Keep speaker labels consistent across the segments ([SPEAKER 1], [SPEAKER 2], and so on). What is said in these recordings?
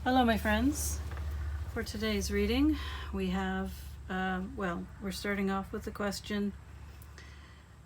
[SPEAKER 1] Hello, my friends. For today's reading, we have, we're starting off with the question,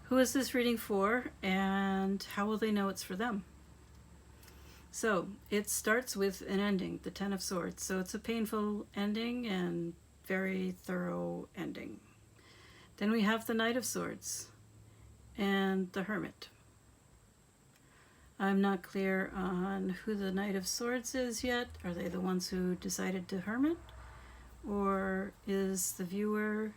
[SPEAKER 1] who is this reading for, and how will they know it's for them? So, it starts with an ending, the Ten of Swords. So it's a painful ending and very thorough ending. Then we have the Knight of Swords and the Hermit. I'm not clear on who the Knight of Swords is yet. Are they the ones who decided to hermit? Or is the viewer,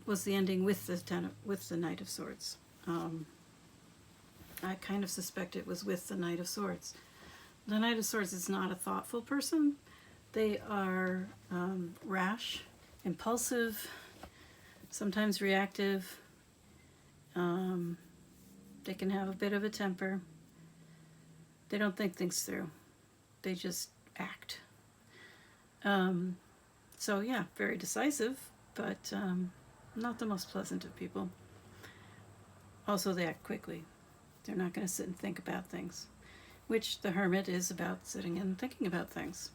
[SPEAKER 1] was the ending with the Knight of Swords? I kind of suspect it was with the Knight of Swords. The Knight of Swords is not a thoughtful person. They are rash, impulsive, sometimes reactive. They can have a bit of a temper. They don't think things through. They just act. So yeah, very decisive, but not the most pleasant of people. Also, they act quickly. They're not going to sit and think about things, which the Hermit is about, sitting and thinking about things.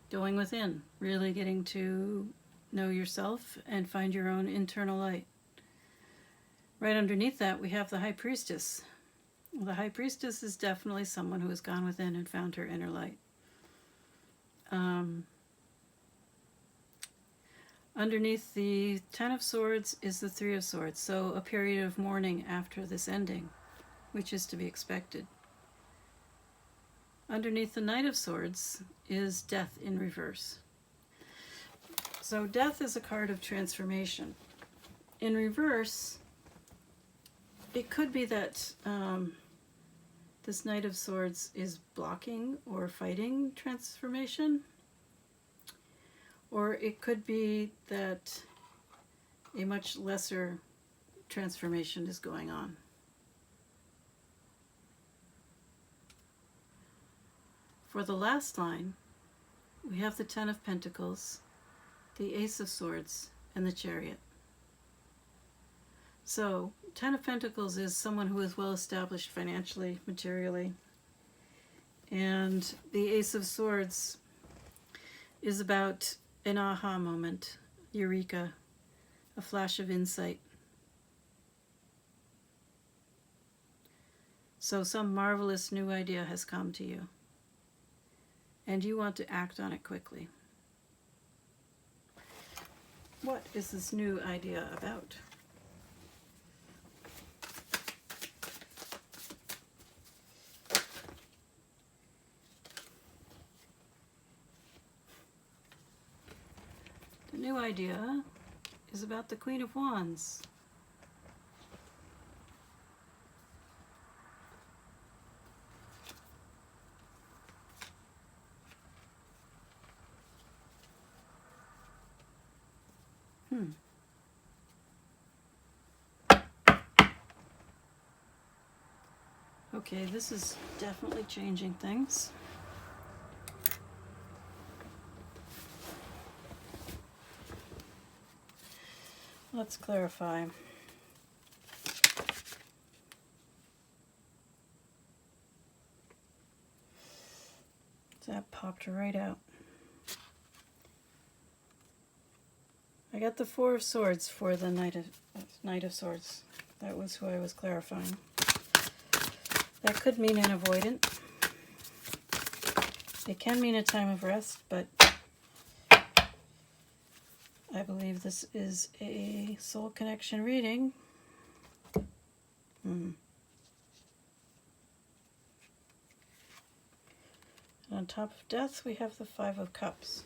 [SPEAKER 1] Going within, really getting to know yourself and find your own internal light. Right underneath that, we have the High Priestess. The High Priestess is definitely someone who has gone within and found her inner light. Underneath the Ten of Swords is the Three of Swords, so a period of mourning after this ending, which is to be expected. Underneath the Knight of Swords is Death in reverse. So Death is a card of transformation. In reverse, it could be that this Knight of Swords is blocking or fighting transformation. Or it could be that a much lesser transformation is going on. For the last line, we have the Ten of Pentacles, the Ace of Swords, and the Chariot. So, Ten of Pentacles is someone who is well established financially, materially. And the Ace of Swords is about an aha moment, eureka, a flash of insight. So some marvelous new idea has come to you, and you want to act on it quickly. What is this new idea about? The new idea is about the Queen of Wands. Okay, this is definitely changing things. Let's clarify. That popped right out. I got the Four of Swords for the Knight of Swords. That was who I was clarifying. That could mean an avoidant. It can mean a time of rest, but I believe this is a soul connection reading. On top of Death, we have the Five of Cups.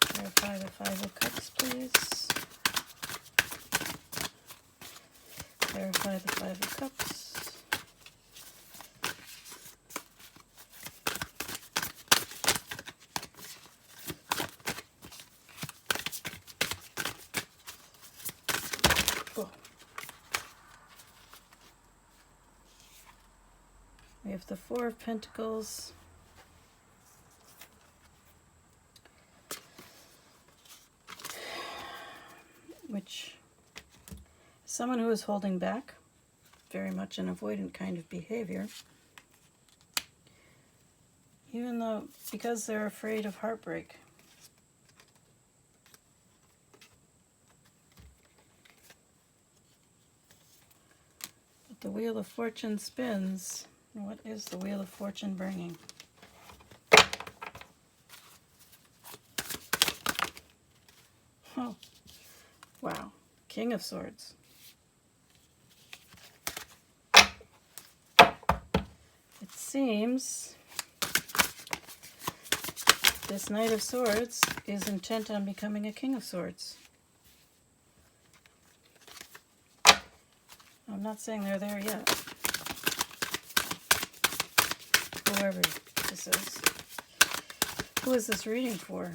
[SPEAKER 1] Clarify the Five of Cups, please. Clarify the Five of Cups. We have the Four of Pentacles. which someone who is holding back, very much an avoidant kind of behavior, even though, because they're afraid of heartbreak. But the Wheel of Fortune spins. What is the Wheel of Fortune bringing? Oh, wow. King of Swords. It seems this Knight of Swords is intent on becoming a King of Swords. I'm not saying they're there yet. Whoever this is. Who is this reading for?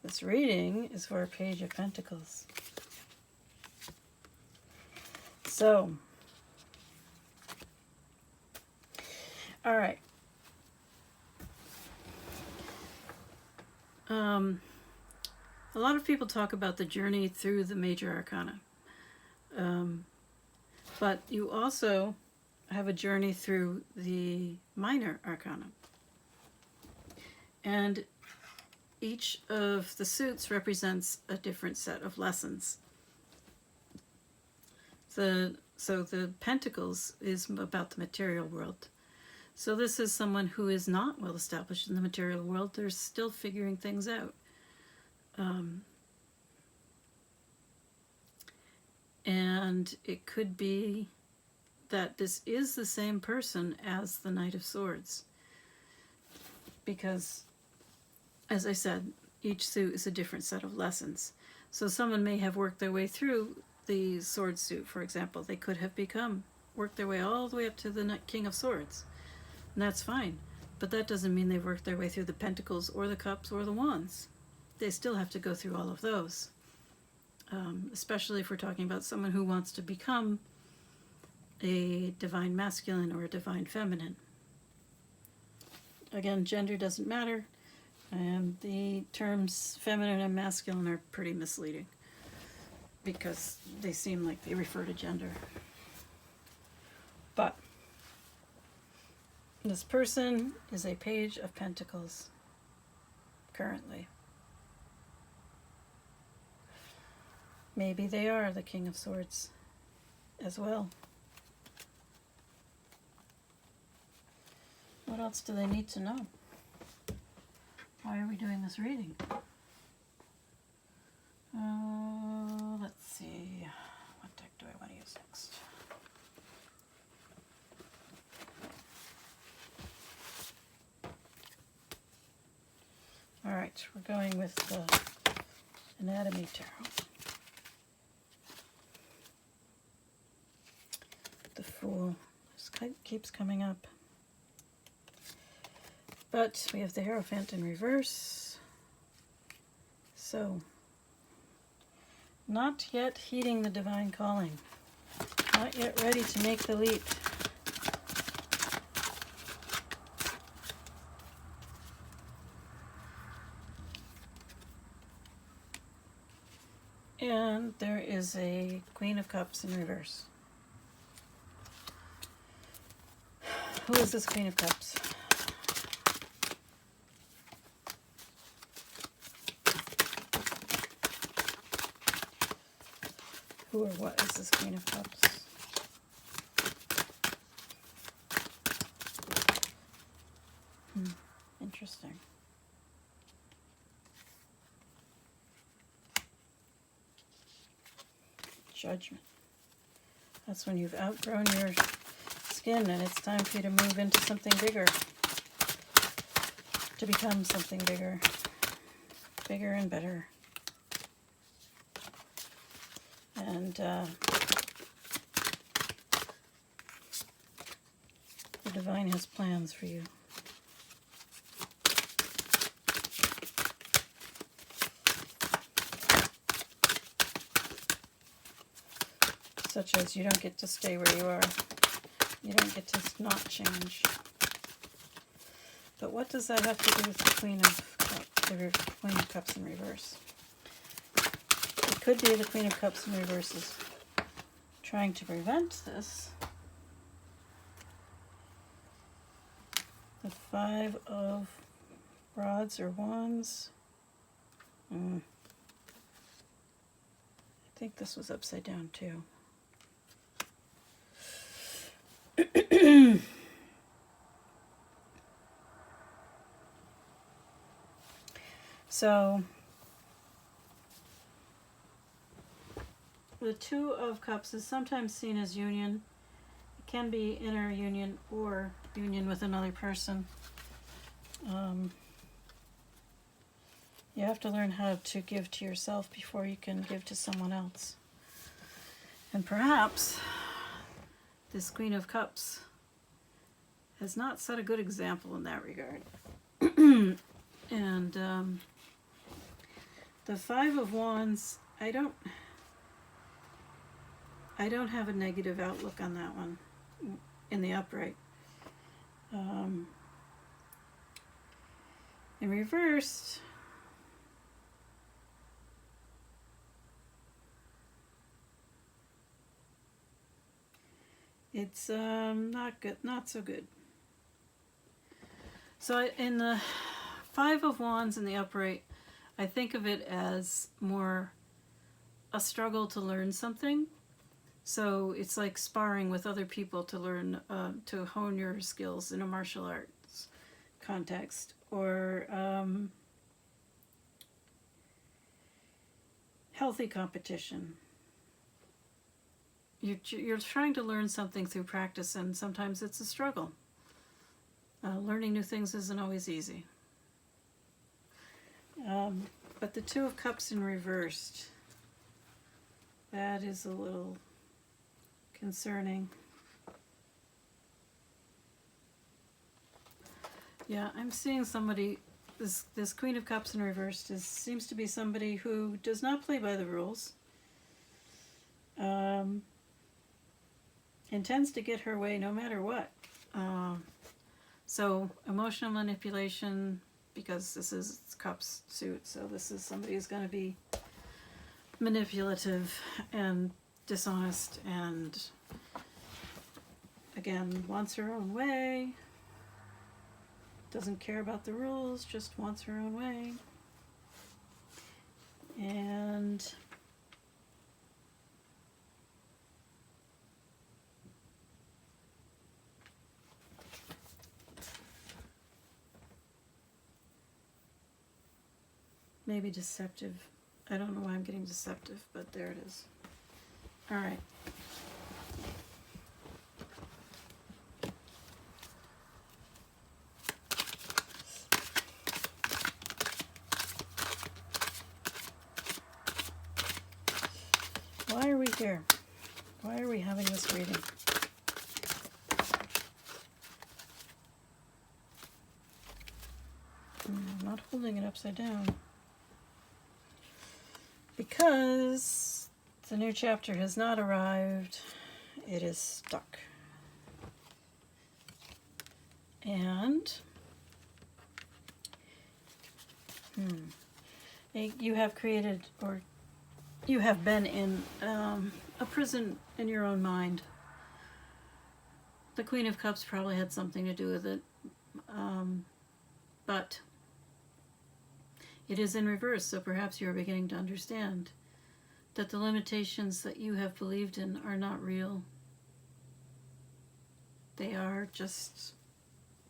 [SPEAKER 1] This reading is for a Page of Pentacles. So, all right. A lot of people talk about the journey through the major arcana. But you also have a journey through the minor arcana. And each of the suits represents a different set of lessons. So the Pentacles is about the material world. So this is someone who is not well established in the material world. They're still figuring things out. And it could be that this is the same person as the Knight of Swords. Because, as I said, each suit is a different set of lessons. So someone may have worked their way through the sword suit, for example. They could have worked their way all the way up to the King of Swords. And that's fine. But that doesn't mean they've worked their way through the Pentacles or the Cups or the Wands. They still have to go through all of those. Especially if we're talking about someone who wants to become a divine masculine or a divine feminine. Again, gender doesn't matter. And the terms feminine and masculine are pretty misleading because they seem like they refer to gender. But this person is a Page of Pentacles currently. Maybe they are the King of Swords as well. What else do they need to know? Why are we doing this reading? Let's see. What deck do I want to use next? All right, we're going with the Anatomy Tarot. The Fool. This keeps coming up. But we have the Hierophant in reverse. So, not yet heeding the divine calling. Not yet ready to make the leap. And there is a Queen of Cups in reverse. Who is this Queen of Cups? Who or what is this Queen of Cups? Interesting. Judgment. That's when you've outgrown your skin and it's time for you to move into something bigger. To become something bigger. Bigger and better. And the divine has plans for you. such as you don't get to stay where you are. You don't get to not change. But what does that have to do with the Queen of Cups in reverse? It could be the Queen of Cups in reverse is trying to prevent this. The Five of Rods or Wands. I think this was upside down too. So the Two of Cups is sometimes seen as union. It can be inner union or union with another person. You have to learn how to give to yourself before you can give to someone else. And perhaps this Queen of Cups has not set a good example in that regard. And the Five of Wands, I don't have a negative outlook on that one in the upright. In reversed, it's not good, not so good. So in the Five of Wands in the upright, I think of it as more a struggle to learn something. So it's like sparring with other people to learn, to hone your skills in a martial arts context, or healthy competition. You're trying to learn something through practice, and sometimes it's a struggle. Learning new things isn't always easy. But the Two of Cups in reversed, that is a little concerning. Yeah, I'm seeing somebody, this Queen of Cups in reversed seems to be somebody who does not play by the rules. Intends to get her way no matter what. So emotional manipulation, because this is Cups suit, so this is somebody who's going to be manipulative and dishonest and, again, wants her own way, doesn't care about the rules, just wants her own way. And maybe deceptive. I don't know why I'm getting deceptive, but there it is. All right. Why are we here? Why are we having this reading? I'm not holding it upside down. Because the new chapter has not arrived, it is stuck. And you have created, or you have been in a prison in your own mind. The Queen of Cups probably had something to do with it, but it is in reverse, so perhaps you are beginning to understand that the limitations that you have believed in are not real. They are just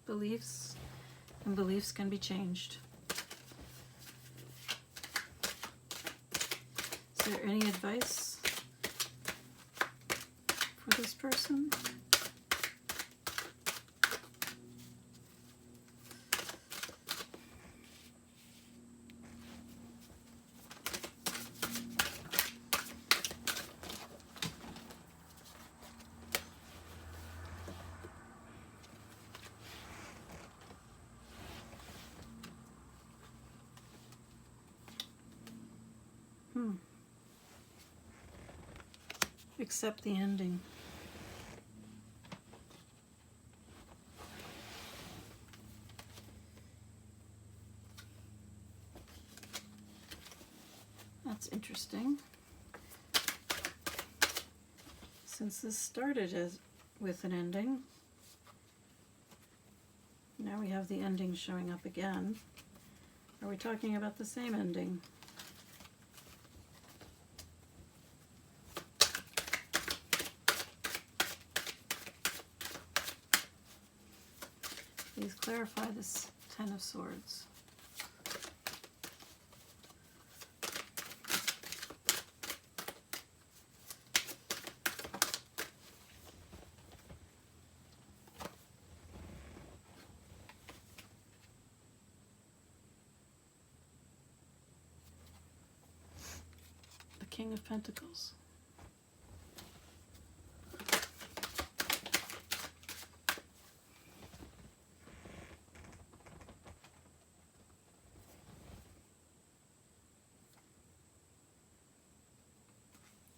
[SPEAKER 1] beliefs, and beliefs can be changed. Is there any advice for this person? accept the ending. That's interesting. Since this started with an ending, now we have the ending showing up again. Are we talking about the same ending? Please clarify this Ten of Swords. The King of Pentacles.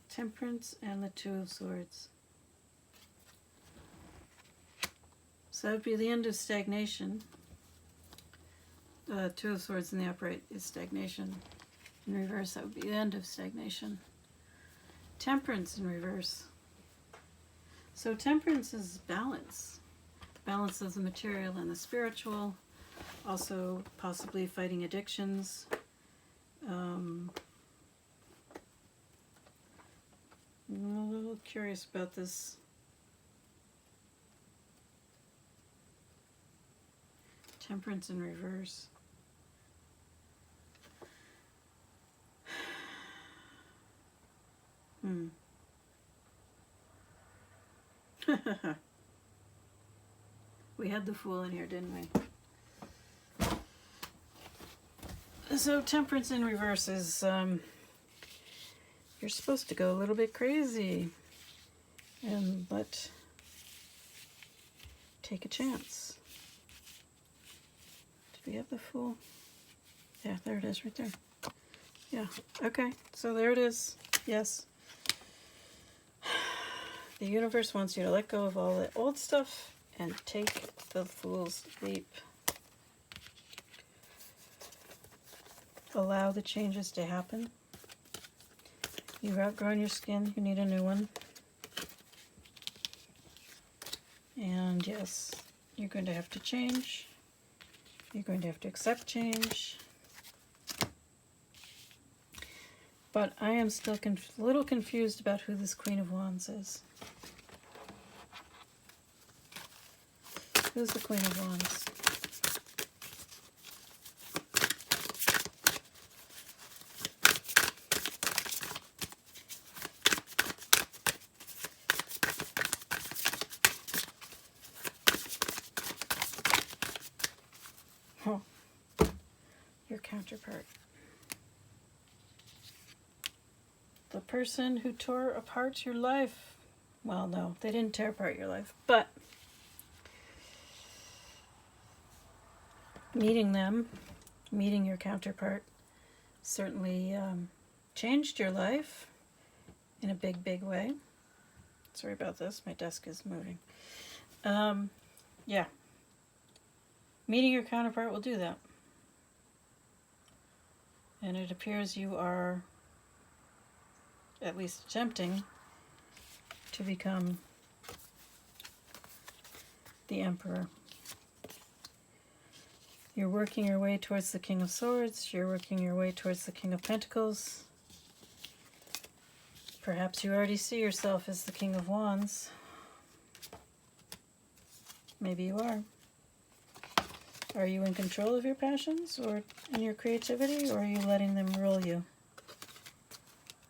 [SPEAKER 1] Temperance and the Two of Swords. So that would be the end of stagnation. Two of Swords in the upright is stagnation. In reverse, that would be the end of stagnation. Temperance in reverse. So temperance is balance. Balance of the material and the spiritual. Also possibly fighting addictions. I'm a little curious about this. Temperance in reverse. We had the Fool in here, didn't we? So temperance in reverse is you're supposed to go a little bit crazy and take a chance. Did we have the Fool? Yeah, there it is right there. Yeah, okay, so there it is. Yes. The universe wants you to let go of all the old stuff and take the Fool's leap. Allow the changes to happen. You've outgrown your skin, you need a new one. And yes, you're going to have to change. You're going to have to accept change. But I am still a little confused about who this Queen of Wands is. Who's the Queen of Wands? Oh, your counterpart. The person who tore apart your life. Well, no, they didn't tear apart your life, but meeting them, meeting your counterpart, certainly changed your life in a big, big way. Sorry about this, my desk is moving. Yeah. Meeting your counterpart will do that. And it appears you are at least attempting to become the Emperor. You're working your way towards the King of Swords. You're working your way towards the King of Pentacles. Perhaps you already see yourself as the King of Wands. Maybe you are. Are you in control of your passions or in your creativity, or are you letting them rule you?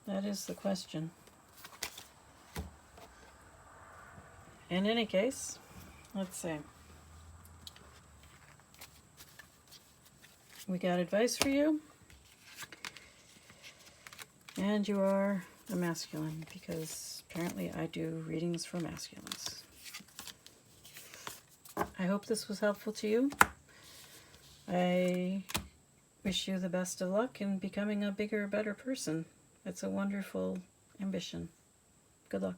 [SPEAKER 1] That is the question. In any case, let's see. We got advice for you. And you are a masculine, because apparently I do readings for masculines. I hope this was helpful to you. I wish you the best of luck in becoming a bigger, better person. It's a wonderful ambition. Good luck.